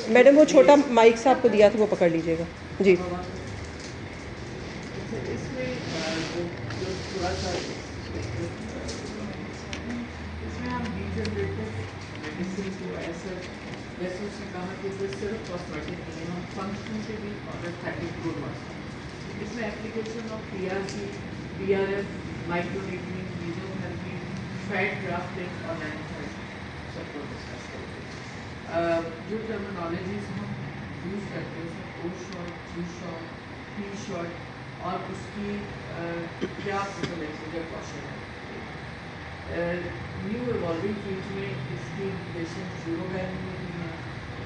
Madam وہ چھوٹا mic سے آپ کو دیا تھا وہ پکڑ لیجیے گا جی. اس میں جو تھوڑا سا اس میں ہم ڈیجنریٹو میڈیسن کو ایسا جیسے اس نے کہا کہ وہ صرف کاسمیٹک نہیں ہے، ہم فنکشن سے بھی آرتھوپیڈک پروڈکٹس ہیں. اس میں application of P R C, P R F, micro needling, mesotherapy, fat grafting اور نینو فیٹ سب کو ڈسکس کرتے ہیں. جو ٹرمینالوجیز ہم یوز کرتے ہیں اس میں او شارٹ، جی شارٹ، پی شارٹ اور اس کی کیا پروفیلیکسس یا کوشن ہے. نیو ایوالونگ فیلڈ میں اس کی امپلیکیشن یوروگینی میں بھی ہیں،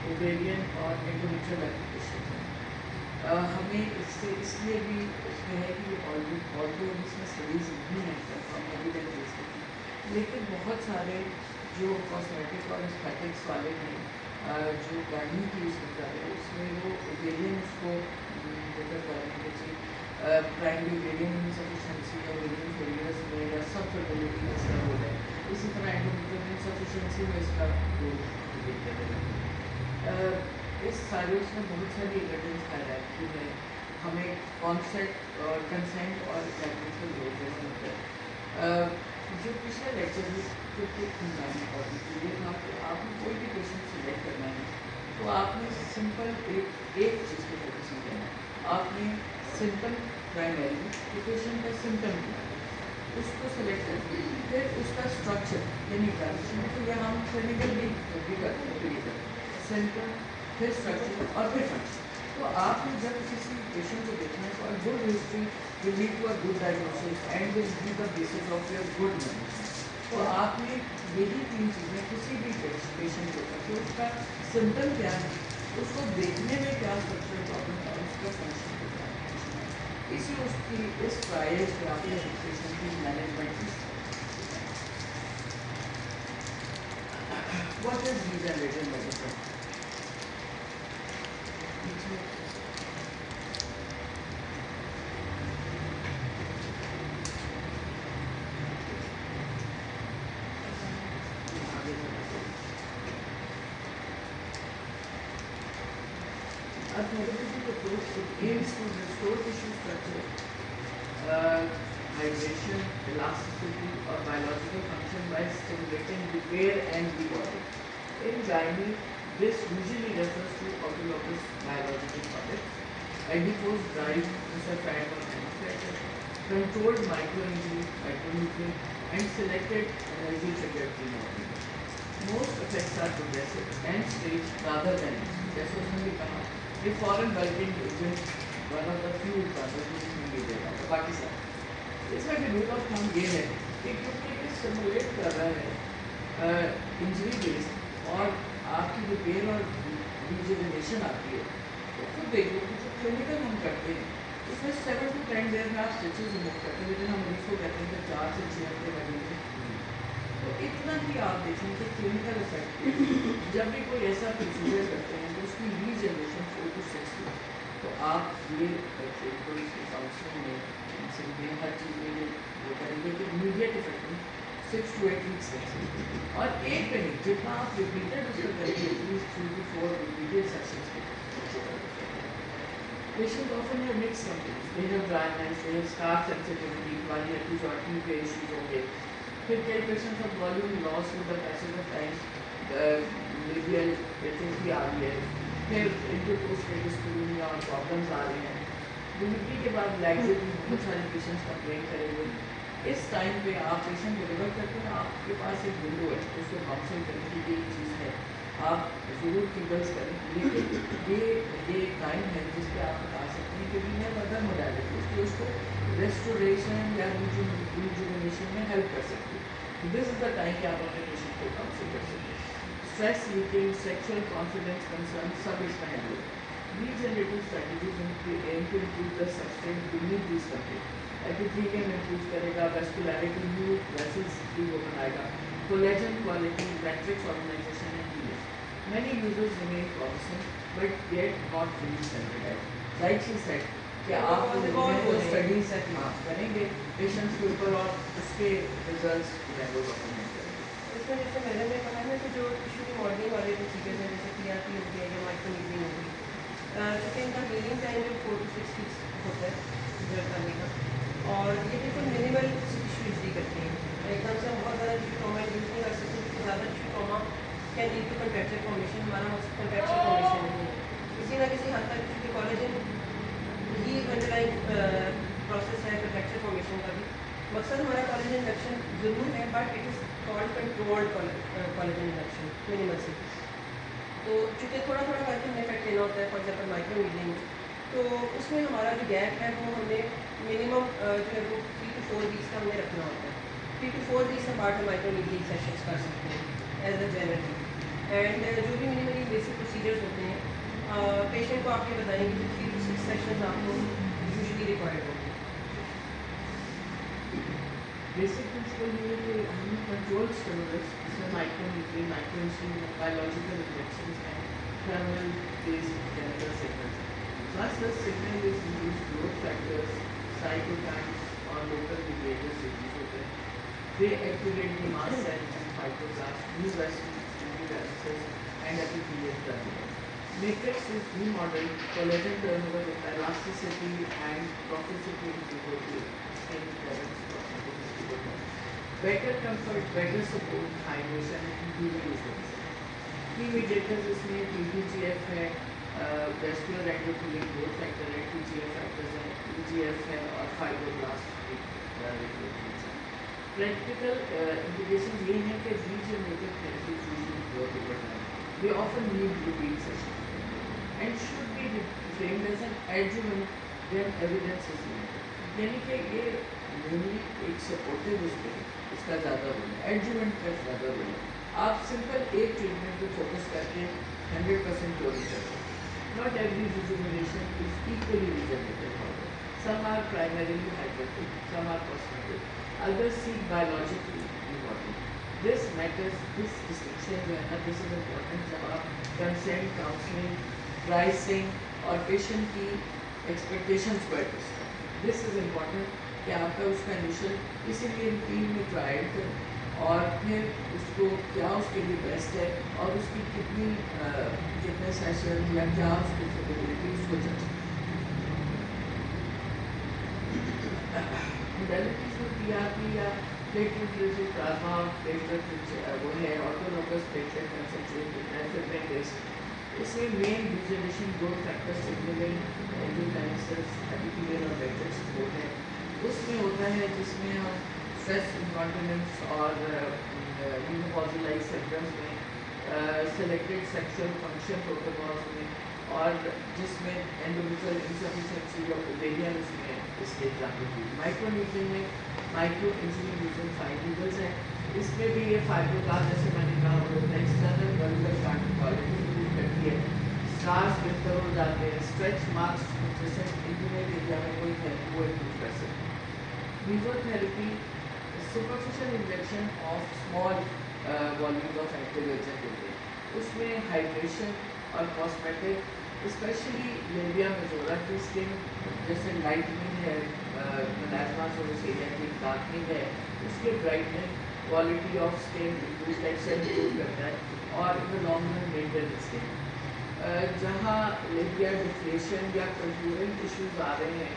اوویرین اور انڈومیٹریل اپلیکیشن ہیں. ہمیں اس سے اس لیے بھی اس میں ہے کہ آلدو اس میں اسٹڈیز نہیں ہیں کنفرم ایویڈنس بیس کی، لیکن بہت سارے جو کاسمیٹک اور اسٹیٹکس والے ہیں جو گائنی کی یوز کرتا ہے اس میں وہ اوویرین اس کو ذکر کر رہے ہیں کہ جی پرائمری اوویرین انسفیشنسی یا اوویرین فیلئرس میں یا سب فرٹیلٹی میں اس کا رول ہے. اسی طرح انڈومیٹریل انسفیشنسی میں اس کا رول دیکھتے ہیں. اس سارے اس میں بہت ساری ایویڈنس ہائلائٹ کی ہے. ہمیں کانسیپٹ اور کنسینٹ اور ایگریکل رول جیسے ہوتا ہے. جو پچھلے لیکچر میں جو کہ امپورٹنٹ یہ تھا کہ آپ نے کوئی بھی پیشنٹ سلیکٹ کرنا ہے تو آپ نے سمپل ایک چیز پہ فوکس نہیں کرنا ہے. آپ نے سمپل پرائمری جو پیشنٹ کا سمپٹم کیا ہے اس کو سلیکٹ کر کے پھر اس کا اسٹرکچر یعنی ایگزامینیشن تو یہ ہم کلینکل بھی کرتے ہیں سمپٹم پھر اسٹرکچر اور پھر فنکشن. تو آپ نے جب کسی پیشنٹ کو دیکھنا ہے تو good history will lead to a good diagnosis and will be the basis of your good management. تو آپ نے یہی تین چیزیں کسی بھی پیشنٹ کو کہ اس کا سمپٹم کیا ہے، اس کو دیکھنے میں کیا اسٹرکچرل پرابلم ہے اور اس کا فنکشن کو کیا ہے. اسی اس کی اس ٹرائل سے آپ نے پیشنٹ کی مینجمنٹ کی. What is regenerative medicine? A therapeutic approach it aims to restore tissue structure, hydration, elasticity or biological function by stimulating repair and reordering. In gynae, this usually refers to autologous biological products, adipose drive, fat or fat, controlled microinjury, micronutrient, and selected energy triggered remodeling. Most effects are progressive and stage rather than جیسے اس نے بھی کہا کہ foreign bulking agent one of the few example اس میں بھی دے رہا تھا. باقی سب اس میں بھی رول آف تھم یہ ہے کہ کیونکہ یہ سٹیمولیٹ کر رہا ہے انجری بیس اور آپ کی جو پین اور ریجنریشن آتی ہے تو خود دیکھو کہ جو کلینکل ہم کرتے ہیں اس میں 7 to 10 ڈیز میں آپ اسٹیچز ریموو کرتے ہیں، لیکن ہم مریض کو کہتے ہیں کہ 4 سے 6 ہفتے لگیں گے. تو اتنا ہی آپ دیکھیں کہ کلینکل افیکٹ جب بھی کوئی ایسا پروسیجر کرتے ہیں تو اس کی ریجنریشن 4 to 6 ویک. تو آپ یہ کوئی کاؤنسلنگ میں ہر چیز میں یہ وہ کریں گے کہ امیڈیٹ افیکٹ میں 6 to 8 ویکس لگیں. اور ایک پہ نہیں، جتنا آپ ریپیٹڈ اس کا کریں گے ایٹ 3 to 4 ریپیٹڈ سیشنس کے Patients often have mixed complaints. They have dryness, they have scar sensitivity, while episiotomy pay issues okay. پھر کئی patients of volume loss with the passage of time, labial atrophy آ رہی ہے، پھر انٹرپوسٹیڈسپولینیا اور problems آ رہے ہیں. ڈلیوری کے بعد لیگزیٹی بہت سارے پیشنٹس کمپلین کریں گے. اس ٹائم پہ آپ پیشنٹ ڈلیور کرتے ہیں، آپ کے پاس ایک ونڈو ہے اس کو کاؤنسل کرنے کی یہ چیز ہے، آپ ضرور فیبلس کریں. لیکن یہ ٹائم ہے جس پہ آپ بتا سکتے ہیں کہ وی ہیو ادر موڈیلٹیز جو اس کو ریسٹوریشن یا ریجوینیشن میں ہیلپ کر سکتی ہے. دس از دا ٹائم کہ آپ اپنے پیشنٹ کو کاؤنسل کر سکتے ہیں. Stress leaking, sexual confidence concern سب اس میں ہینڈل ہے. Regenerative strategies aim to improve the substrate beneath these content. Epithelium improve کرے گا، ویسکولیرٹی نیو ویسلز بھی وہ بنائے گا، collagen quality, matrix organisation and healing. Many users remain promising but yet not fully standardised. Like she said کہ آپ studies کریں گے پیشنٹس کے اوپر اور اس کے ریزلٹس جو ہے وہ ڈاکومنٹ کریں گے. اس میں جیسے میڈم نے کہا نا کہ جو ٹیشو ریماڈلنگ والے پروسیجرز ہیں جیسے پی آر ٹو کنٹریکچر فارمیشن. ہمارا مقصد کنٹریکچر فارمیشن نہیں ہے. کسی نہ کسی حد تک کیونکہ کالجن ہی انڈرلائن پروسیس ہے کنٹریکچر فارمیشن کا بھی. مقصد ہمارا کالجن انڈکشن ضرور ہے but it is called controlled کالجن انڈکشن منیمل سے. تو چونکہ تھوڑا تھوڑا کر کے ہمیں افیکٹ لینا ہوتا ہے فار ایگزامپل مائکرو نیڈلنگ میں, تو اس میں ہمارا جو گیپ ہے وہ ہم نے منیمم جو ہے وہ 3 to 4 ویکس کا ہم نے رکھنا ہوتا ہے. 3 to 4 ویکس اپارٹ ہم مائکرو نیڈلنگ سیشنس کر سکتے ہیں ایز اے جنرل. اینڈ جو بھی منیملی بیسک پروسیجرز ہوتے ہیں پیشنٹ کو آپ یہ بتائیں گے کہ 3 to 6 سیشنز آپ کو یوزلی ریکوائرڈ ہوتے ہیں. بیسک پرنسپل یہ ہے کہ ہم کنٹرول اسٹیروئڈس جس میں micro needling, micro insulin, biological injections ہیں, تھرمل بیسڈ کیمیکل سگنلز ہیں. Plus the signal is induce growth factors, cytokines اور لوکل بیہیویئر ریلیز ہوتے ہیں. They activate the mast cells and fibroblast, new vessels, tubules and epithelial terminal. Matrix is remodeled, collagen turnover with elasticity and plasticity integrity in parents. Better comfort, better support, hydration and improved results. Key mediators اس میں PTGF ہے, vascular endothelial growth factor ہے, TGF factors ہیں, EGF ہے اور fibroblast regulations ہیں. Practical implications یہ ہیں کہ regenerative therapies usually work over time. They often need repeat sessions and should be framed as an adjuvant when evidence is limited. یعنی کہ یہ مینلی ایک سپورٹیو اس کا زیادہ رول ہے, ایڈجوینٹ کا زیادہ رول ہے. آپ سمپل ایک ٹریٹمنٹ پہ فوکس کر کے 100% کیور نہیں کر سکتے. Not every rejuvenation is equally regenerative. Some are primarily hydrative, some are cosmetic, others seek biologically important. This matters, this distinction جو ہے نا, دس از امپورٹنٹ جب آپ کنسینٹ, کاؤنسلنگ, پرائسنگ اور پیشنٹ کی ایکسپیکٹیشنس کو ایڈریس کریں. دس از امپورٹنٹ کہ آپ کا اس کا انیشل اسی لیے ان ٹیم میں ٹرائل کریں اور پھر اس کو کیا اس کے لیے بیسٹ ہے اور اس کی کتنے سیشن یا کیا اس کی فیبلٹی اس کو جج. موڈیلٹیز میں پی آر پی یا پلیٹلیٹ ریلیٹڈ پلازما, پلیٹلیٹ وہ ہے آٹولوگس پلیٹلیٹ کنسنٹریٹ ٹیسٹ. اس میں مین reservation growth factor signalling, اینجیوٹینسس, epithelial اور میٹرکس سپورٹ ہے. اس میں ہوتا ہے جس میں ہم اسٹریس انکانٹیننس اور مینوپاز سمپٹمس میں, سلیکٹڈ سیکشل فنکشن پروٹوکالس میں, اور جس میں اینڈومیٹریل انسفیشنسی یا اوویرین اس میں اس کے ایگزامپل ہوئی. مائکرو نیڈلنگ میں مائکرو انسولین یوزنگ 5 نیڈلز ہیں. اس میں بھی یہ فائبروبلاسٹ جیسے میں نے کہا وہ ہوتا ہے, external vulvar card quality improve کرتی ہے, اسٹارس بہتر ہو جاتے ہیں, اسٹریچ مارکس جیسے انٹیمیٹ ایریا میں کوئی ہے وہ امپروو کر سکتے ہیں. Mesotherapy, superficial injection of small volumes of active agent ہوتے ہیں. اس میں ہائیڈریشن اور کاسمیٹک, اسپیشلی لیبیا میجورا کی اسکن جیسے لائٹنگ ہے, ملازما سوروسیریا کی ڈارکنگ ہے, اس کے brightening, quality of skin improve, texture improve کرتا ہے اور in the long run maintain skin. جہاں لیبیا ڈفلیشن یا کنٹورنگ ایشوز آ رہے ہیں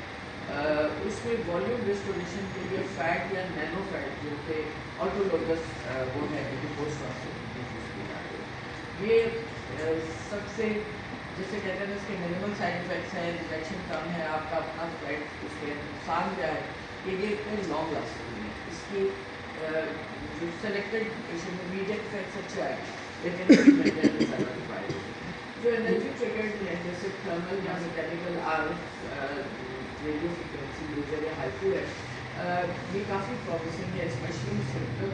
اس میں والیوم ریسٹوریشن کے لیے فیٹ یا نینو فیٹ جو کہ آٹولوگس وہ ہے ایڈیپوز ٹرانسپورٹ یوز کی جاتی ہے. یہ سب سے جیسے کہتے ہیں اس کے منیمل سائڈ افیکٹس ہیں, انجیکشن کم ہے, آپ کا اپنا فیٹ اس کے نقصان کیا ہے کہ یہ اتنے لانگ لاسٹنگ نہیں ہے. اس کی جو سلیکٹڈ پیشنٹ میں میڈیٹ افیکٹس اچھا ہے لیکن مینٹیننس زیادہ ریکوائرڈ ہے. جو انرجی ٹریگرڈ ہیں جیسے تھرمل یا میکینیکل ریڈیو فریکوینسی لیزر یا ہائیپو ہے, یہ کافی پرومسنگ ہے اسپیشلی سمپٹم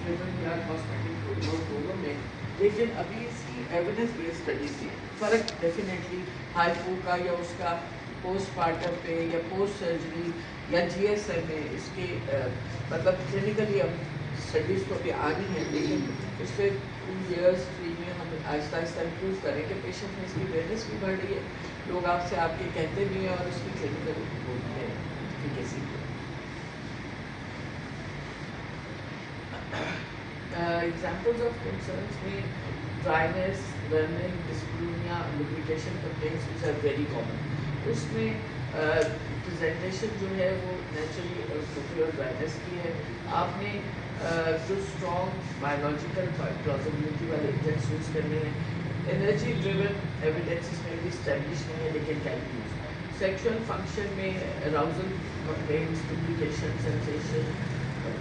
ڈریون یا کاسمیٹک پروٹوکول دونوں میں. لیکن ابھی اس کی ایویڈنس بیسڈ اسٹڈیز ہیں. فرق ڈیفینیٹلی ہائیپو کا یا اس کا پوسٹ پارٹم پہ یا پوسٹ سرجری یا جی ایس ایم میں اس کی مطلب کلینکلی اب اسٹڈیز تو ابھی آ رہی ہیں, لیکن اس پہ 2 ایئرس 3 میں ہم آہستہ آہستہ امپروو کریں کہ پیشنٹ میں اس کی اویئرنیس بھی بڑھ رہی ہے, لوگ آپ سے آپ کے کہتے بھی ہیں اور اس کی کلینکل ہوتی ہے ایفیکیسی. ایگزامپلز آف کنسرنس میں dryness, burning, dyspareunia, lubrication complaints which are very common. اس میں پریزنٹیشن جو ہے وہ نیچرلی فوکولر ڈرائنیس کی ہے. آپ نے جو اسٹرانگ بایولوجیکل پلازیبلٹی والے ایجنٹس یوز کرنے ہیں. انرجی ڈریون ایویڈینس اس میں بھی اسٹیبلش نہیں ہے لیکن can be use. Sexual function میں arousal complaints duplication sensation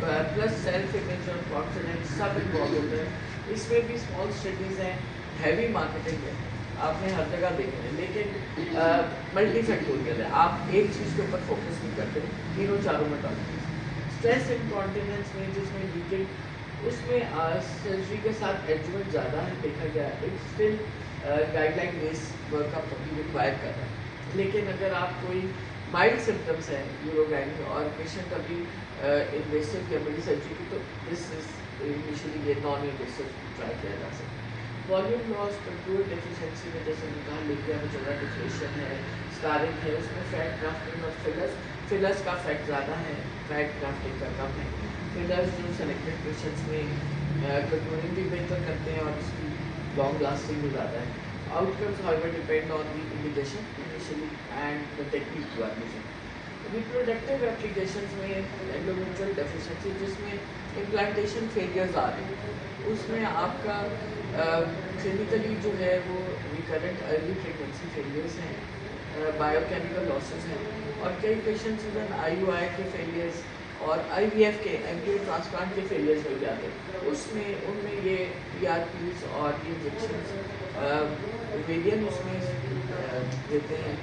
plus self image اور کانفیڈنس سب انوالو ہوتے ہیں. اس میں بھی اسمال اسٹڈیز ہیں, ہیوی مارکیٹنگ ہے, آپ نے ہر جگہ دیکھے ہیں, لیکن ملٹی فیکٹوریل ہے. آپ ایک چیز کے اوپر فوکس نہیں کرتے, تینوں چاروں میں ڈالتے. اسٹریس انکانٹیننس میں جس میں لیکنگ, اس میں سرجری کے ساتھ ایڈجمنٹ زیادہ ہے دیکھا گیا. It still guideline based work up ابھی ریکوائر کر رہا ہے. لیکن اگر آپ کوئی مائلڈ سمٹمس ہیں یوروگائن اور پیشنٹ ابھی انویسو یا بڑی سرجری کی, تو دس از انیشلی یہ نان انویسو ٹرائی کیا جا سکتا ہے. والیوم لاس کنٹرول ڈیفیشنسی میں جیسے میں کہا لیکیا میں جگہ ڈفلیشن ہے, اسکارنگ ہے, اس میں فیٹ گرافٹنگ اور فلرس کا فیکٹ زیادہ ہے, فیٹ گرافٹنگ کا کم ہے. فلرس جو سلیکٹڈ پیشنٹس میں کنٹرولنگ بھی بہتر کرتے ہیں اور اس کی لانگ لاسٹنگ بھی زیادہ ہے. Out comes however depend on the indication initially and the technique you are using. Reproductive applications میں انڈومیٹریل ڈیفیشنسی جس میں امپلانٹیشن فیلیئرز آ رہے ہیں, اس میں آپ کا کلینکلی جو ہے وہ ریکرنٹ ارلی پریگنینسی فیلیئرس ہیں, بایو کیمیکل لاسز ہیں, اور کئی پیشنٹس ایون آئی یو آئی کے فیلیئرس اور آئی وی ایف کے ایمبریو ٹرانسپلانٹ کے فیلیئرس ہو جاتے ہیں. اس میں ان میں یہ پی آر پیز اور یہ انجیکشنز ویرین اس میں دیتے ہیں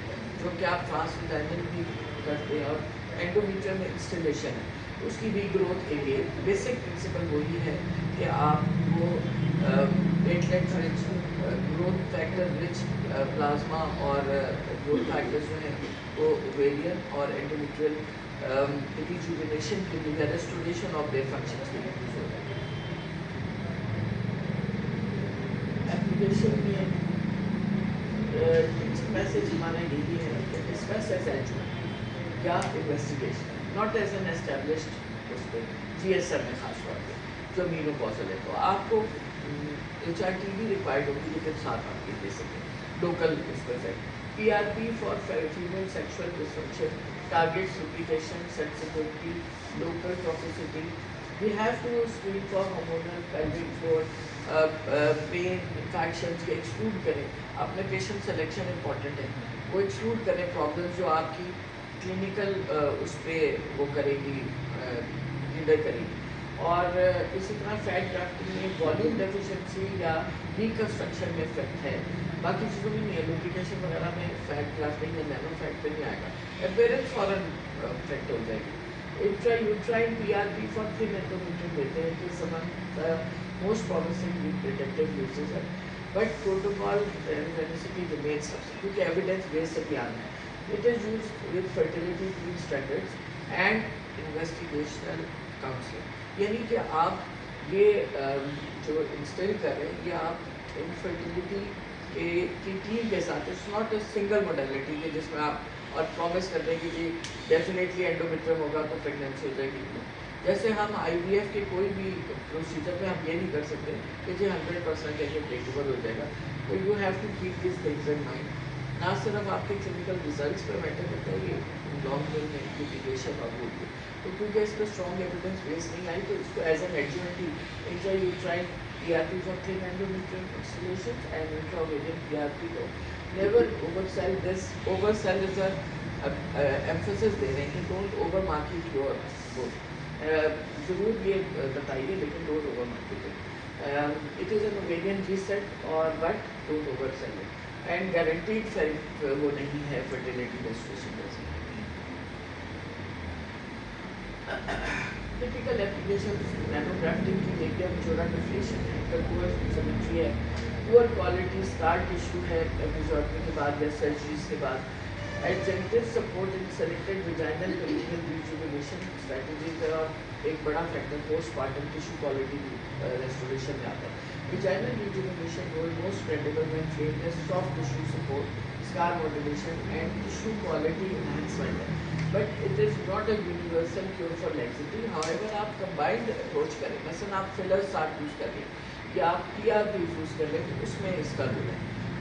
جو کہ آپ ٹرانسوجینل بھی کرتے ہیں. اور اینڈومیٹریم میں انسٹلیشن ہے, اس کی ری گروتھ کے لیے بیسک پرنسپل وہی ہے کہ آپ کو platelet rich, growth factor rich plasma اور گروتھ فیکٹر جو ہیں وہ اوویرین اور اینڈومیٹریل ریجوینیشن کے لیے, ریسٹوریشن آف دیئر فنکشنز کے لیے یوز ہوتا ہے. ایپلیکیشن میں میسج ہمارا یہی ہے کہ ڈسکس ایز ایجومنٹ یا investigation, not as an established اس پہ جی ایس ایم میں خاص طور پہ جو مینو پازل ہے. تو آپ کو ایچ آر ٹی بھی ریکوائرڈ ہوگی لیکن ساتھ آپ کے دے سکیں لوکل اس پہ fact. P R P for female sexual dysfunction, target application, sensitivity, local toxicity. We have to screen for hormonal pelvic floor, pain, infections کے ایکسکلوڈ کریں. اپنے پیشنٹ سلیکشن امپورٹنٹ ہے, وہ ایکسکلوڈ کریں پرابلمس جو آپ کی کلینکل اس پہ وہ کرے گی, ہنڈر کرے گی. اور اسی طرح فیٹ گرافٹنگ میں والیوم ڈیفیشنسی یا ریکنسٹرکشن میں افیکٹ ہے, باقی چیزوں میں نہیں ہے. لوپلیکیشن وغیرہ میں فیٹ گرافٹنگ یا نینو فیٹ پہ نہیں آئے گا, اپیرنس فوراً افیکٹ ہو جائے گی. Intra uterine P R P for thin endometrium دیتے ہیں کہ among most promising reproductive uses ہے, بٹ پروٹوکال ریمیڈیسٹی ریمینس سب کیونکہ ایویڈینس بیس سے بھی آنا ہے. It is use with fertility train standards and investigational counselling. یعنی کہ آپ یہ جو انسٹل کر رہے ہیں یہ آپ انفرٹیلیٹی کی ٹیم کے ساتھ, it's not a single modality کہ جس میں آپ اور پرومس کر دیں کہ جی ڈیفینیٹلی اینڈومیٹریم ہوگا تو پریگنینسی ہو جائے گی. جیسے ہم آئی وی ایف کے کوئی بھی پروسیجر میں ہم یہ نہیں کر سکتے کہ جی 100% یہ ٹیکیبل ہو جائے گا. تو you have to keep these things in mind. نہ صرف آپ کے کلینکل ریزلٹس پہ میٹر کرتا ہے, یہ لانگ ٹرم میں ایپلیکیشن اور وہ بھی. تو کیونکہ اس پہ اسٹرانگ ایویڈینس بیس نہیں آئی تو اس کو ایز این ایڈجوینٹ ہی intra uterine P R P for thin endometrium instillation and intra ovarian P R P کو never oversell this. Oversell is emphasis دے رہے ہیں کہ don't over market your good. ضرور یہ بتائیے لیکن don't over market it. It is an ovarian reset اور but don't oversell it, and guaranteed وہ نہیں ہے فرٹیلیٹی ریسٹریشن جیسے. ٹپیکل ایپلیکیشن نینو گرافٹنگ کی لیبیا میجورا ڈفلیشن ہے, پور سیمیٹری ہے, پور کوالٹی اسکار ٹیشو ہے ایپیزوڈمی کے بعد یا سرجریز کے بعد. Adjunctive support in selected vaginal perineal rejuvenation strategies ہے, اور ایک بڑا factor postpartum tissue quality restoration میں آتا ہے. Vaginal rejuvenation role most critical میں fairness, soft tissue support, scar modulation and tissue quality enhancement ہے. But it is not a universal cure for laxity. However آپ combined approach کریں, مثلاً آپ filler ساتھ یوز کر لیں یا آپ پی آر پی یوز کر لیں تو اس میں اس کا رول ہے.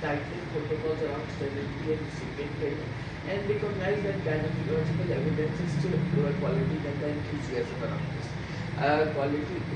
tightening protocols around stability and recipient payment and recognize that gynecological evidence is still lower quality than the enthusiasm around this. Quality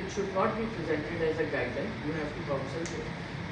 it should not be presented as a guideline, you have to counsel it.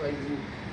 FIU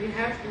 We have to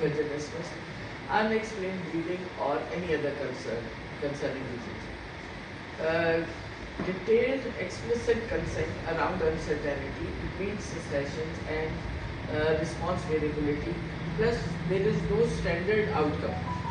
vaginismus, unexplained bleeding or any other concerning disease. Detailed explicit consent around uncertainty, repeat cessations and response variability, plus there is no standard outcome.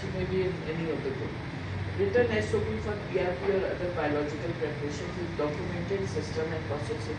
She may be in any of the group. Written SOP for PRP or other biological preparation with documented system and processing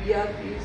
PRPs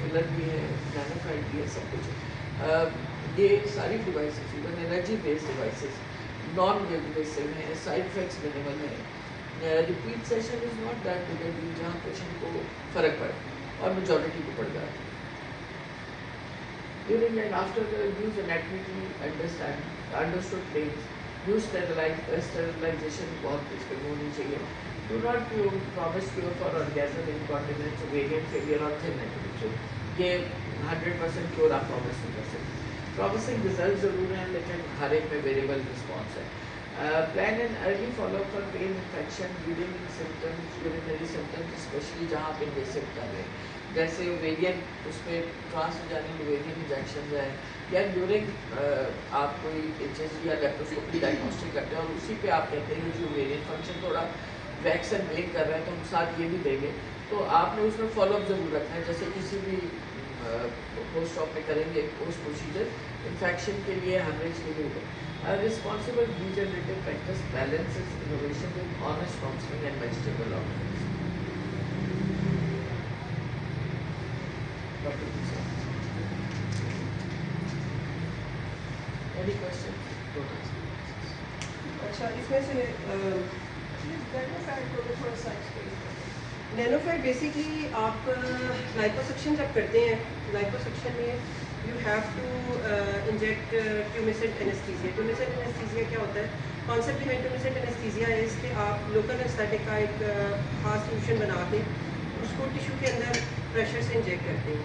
filler بھی ہے, nanofat بھی ہے, سب کچھ. یہ ساری devices even energy based devices non invasive ہیں, side effects minimal ہیں. Repeat session is not that big a deal جہاں پیشنٹ کو فرق پڑے اور میجورٹی کو پڑ جاتا ہے. During and after the use anatomically understood claims, use sterilization بہت اس پہ ہونی چاہیے. Do not promise cure for orgasm, incontinence, ovarian failure اور thin endometrium. یہ 100% cure آپ promise نہیں کر سکتے. Promising results ضرور ہیں لیکن ہر ایک میں variable response ہے. Plan an early follow-up for pain, infection, bleeding symptoms, urinary symptoms, especially جہاں آپ invasive کر رہے ہیں. جیسے اوویرین اس میں ٹرانسوجینل اوویرین انجیکشنز ہیں, یا ڈیورنگ آپ کوئی ایچ ایس جی یا لیپروسکوپی ڈائگنوسٹک کرتے ہیں اور اسی پہ آپ کہتے ہیں کہ اوویرین فنکشن تھوڑا ویکس اینڈ وین کر رہے ہیں تو ہم ساتھ یہ بھی دیں گے, تو آپ نے اس میں فالو اپ ضرور رکھنا ہے. جیسے کسی بھی پوسٹ آپ میں کریں گے پوسٹ پروسیجر انفیکشن کے لیے ہیمریج کے لیے ہوگا. Responsible regenerative practice balances innovation with honest counselling and vegetable organs. Any questions? Don't ask. اچھا, اس میں سے نینوفیٹ بیسکلی آپ لائپوسکشن جب کرتے ہیں, لائپوسکشن میں یو ہیو ٹو انجیکٹ ٹیومیسنٹ انیستھیزیا. ٹیومیسنٹ انیستھیزیا کیا ہوتا ہے؟ کانسیپٹ بیہائنڈ ٹیومیسنٹ انیستھیزیا ہے کہ آپ لوکل انستھیٹک کا ایک خاص سولوشن بنا کے اس کو ٹیشو کے اندر پریشر سے انجیکٹ کرتے ہیں,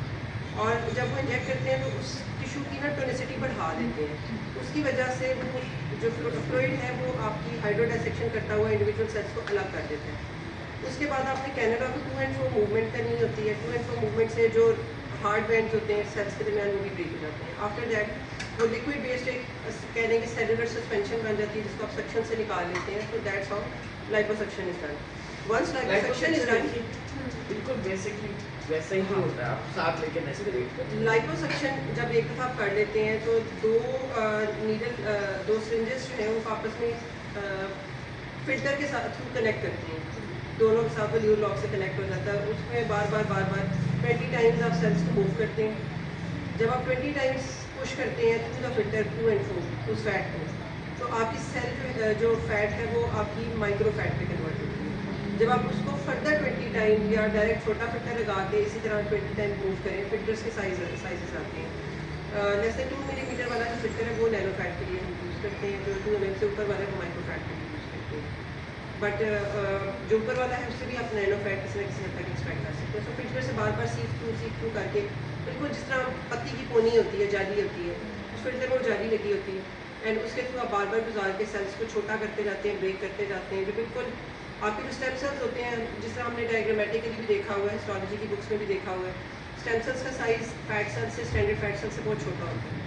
اور جب وہ انجیکٹ کرتے ہیں تو اس ٹیشو کی نا ٹونسٹی بڑھا دیتے ہیں. اس کی وجہ سے وہ جو فلوئڈ ہے وہ آپ کی ہائیڈرو ڈائسیکشن کرتا ہوا انڈیویجول سیلس کو الگ کر دیتا ہے. اس کے بعد آپ نے کینولا کو ٹو اینڈ فرو موومنٹ کرنی ہوتی ہے. ٹو اینڈ فرو موومنٹ سے جو ہارڈ بینڈز ہوتے ہیں سیلس کے درمیان وہ بھی بریک ہو جاتے ہیں. آفٹر دیٹ وہ لکوڈ بیسڈ ایک کہہ لیں کہ سیلولر سسپینشن بن جاتی ہے جس کو آپ سکشن سے نکال لیتے ہیں. تو that's how liposuction is done. Once liposuction is done بالکل بیسکلی ویسا ہی ہوتا ہے, آپ ساتھ لے کے نیسپریٹ کرتے ہیں. لائپوسکشن جب ایک دفعہ آپ کر لیتے ہیں تو دو نیڈل دو سرنجز جو ہیں وہ آپس میں فلٹر کے ساتھ تھرو کنیکٹ کرتے ہیں, دونوں کے ساتھ وہ لیور لاک سے کنیکٹ ہو جاتا ہے. اس میں بار بار 20 ٹائمز آپ سیلس کو موو کرتے ہیں. جب آپ 20 ٹائمز پش کرتے ہیں through the filter to and fro اس فیٹ کو, تو آپ کی سیل جو فیٹ ہے وہ آپ کی مائکرو فیٹ پہ کنورٹ ہوتی ہے. جب آپ اس کو فردر 20 ٹائم یا ڈائریکٹ چھوٹا فلٹر لگا کے اسی طرح 20 ٹائم موو کریں, فلٹرس کے سائزز آتے ہیں. لیس دین 2 ملی میٹر والا جو فلٹر ہے وہ نینو فیٹ کے لیے ہم یوز کرتے ہیں, جو 2 mm سے اوپر والا ہے وہ مائکرو فیٹ کے لیے یوز کرتے ہیں. بٹ جو اوپر والا ہے اس سے بھی آپ نینو فیٹ کسی نہ کسی حد تک ایکسٹریکٹ کر سکتے ہیں. تو فلٹر سے بار بار سیکھ تھرو کر کے بالکل جس طرح پتی کی پونی ہوتی ہے, جالی ہوتی ہے, اس فلٹر میں وہ جالی لگی ہوتی ہے, اینڈ اس کے تھرو آپ بار بار گزار کے سیلس کو چھوٹا کرتے جاتے ہیں, بریک کرتے جاتے ہیں. جو بالکل آپ کے جو اسٹیم سیلس ہوتے ہیں جس طرح ہم نے ڈائیگرامیٹیکلی بھی دیکھا ہوا ہے, ہسٹالوجی کی بکس میں بھی دیکھا ہوا ہے, اسٹیم سیلس کا سائز فیٹ سیل سے اسٹینڈرڈ فیٹ سیل سے بہت چھوٹا ہوتا ہے.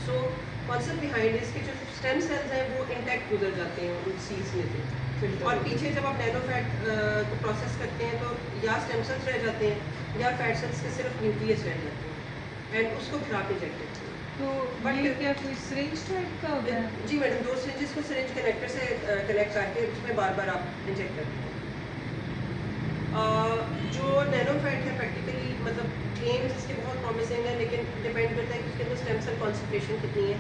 سو کانسیپٹ بیہائنڈ اس کے جو اسٹیم سیلز ہیں وہ انٹیکٹ گزر جاتے ہیں ان سیلس میں سے, اور پیچھے جب آپ نینو فیٹ کو پروسیس کرتے ہیں تو یا اسٹیم سیلس رہ جاتے ہیں یا فیٹ سیلس کے صرف نیوکلیس رہ جاتے ہیں, اینڈ اس کو پھر آپ انجیکٹ کرتے ہیں. تو یہ کیا کوئی سرنج ٹائپ کا ہوتا ہے؟ جی میڈم, 2 سرنجز کو سرنج کنیکٹر سے کنیکٹ کر کے اس میں بار بار آپ انجیکٹ کرتے ہیں. جو نینو فیٹ ہے پریکٹیکلی مطلب کلیمز اس کے بہت پرومسنگ ہیں, لیکن ڈپینڈ کرتا ہے کہ اس کے اندر اسٹیم سیل کانسنٹریشن کتنی ہے,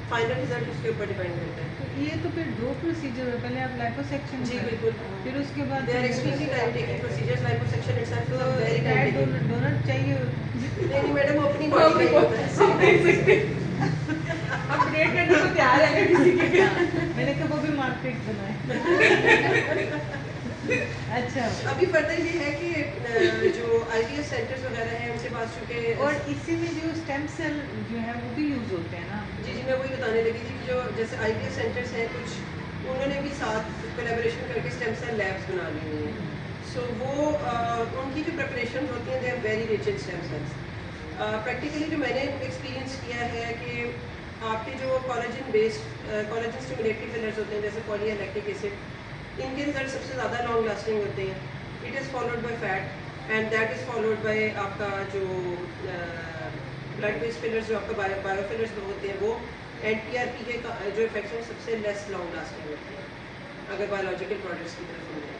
فائنل رزلٹ اس کے اوپر ڈپینڈ کرتا ہے. تو یہ تو پھر 2 پروسیجر ہے, پہلے آپ لائپوسیکشن جی بالکل, پھر اس کے بعد they are extremely time taking procedures. Liposuction itself is a very time taking. Don't چاہیے نہیں میڈم, وہ اپنی باڈی کا ہوتا ہے. ہم ڈیٹ کرنے کو تیار ہے کسی کے, میں نے کہا وہ بھی مارکیٹ بنائے. اچھا, ابھی فردر یہ ہے کہ جو آئی وی ایف سینٹرز وغیرہ ہیں ان کے پاس چونکہ, اور اسی میں جو اسٹیم سیل جو ہے وہ بھی یوز ہوتے ہیں نا. جی میں وہی بتانے لگی تھی کہ جو جیسے آئی وی ایف سینٹرز ہیں کچھ, انہوں نے بھی ساتھ کولیبوریشن کر کے اسٹیم سیل لیبس بنا لی ہوئی ہیں. سو وہ ان کی جو پریپریشن ہوتی ہیں they are very rich in stem cells. Practically جو میں نے ایکسپیرینس کیا ہے کہ آپ کے جو کولاجن بیسڈ کولاجن اسٹیمولیٹری فلرز ہوتے ہیں جیسے پولی یا لیکٹک ایسڈ, ان کے رزلٹ سب سے زیادہ لانگ لاسٹنگ ہوتے ہیں. It is followed by fat and that is followed by آپ کا جو بلڈ بیسڈ فلرز جو آپ کا بایو فلرز ہوتے ہیں وہ, اینڈ پی آر پی کے جو افیکٹس ہیں سب سے لیس لانگ لاسٹنگ ہوتے ہیں اگر بایولوجیکل پروڈکٹس کی طرف ہم جائیں.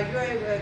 IUI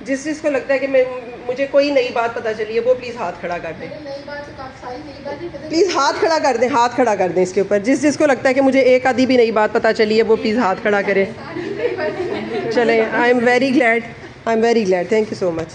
جس کو لگتا ہے کہ مجھے کوئی نئی بات پتہ چلی ہے وہ پلیز ہاتھ کھڑا کر دیں. پلیز ہاتھ کھڑا کر دیں, ہاتھ کھڑا کر دیں اس کے اوپر. جس کو لگتا ہے کہ مجھے ایک آدھی بھی نئی بات پتہ چلی ہے وہ پلیز ہاتھ کھڑا کریں. چلیں, I am very glad. Thank you so much.